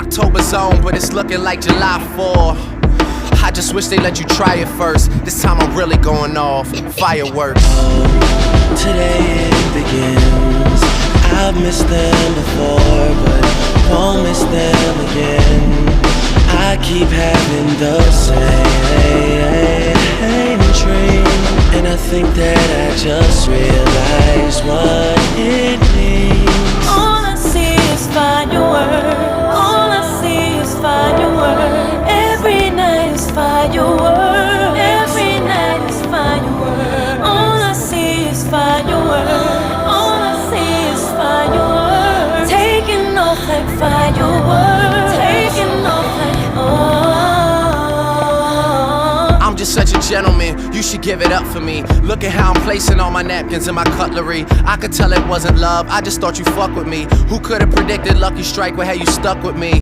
October zone, but it's looking like July 4. I just wish they let you try it first. This time I'm really going off. Fireworks. Oh, today it begins. I've missed them before, but won't miss them again. I keep having the same dream, and I think that I just realized what it means. All I see is fireworks. All I see is fireworks. Every night is fireworks. Every night is fireworks. All I see is fireworks. All I see is fireworks. Taking off like fireworks. Taking off like I'm just such a gentleman, you should give it up for me. Look at how I'm placing all my napkins and my cutlery. I could tell it wasn't love, I just thought you fuck with me. Who could've predicted Lucky Strike would have you stuck with me?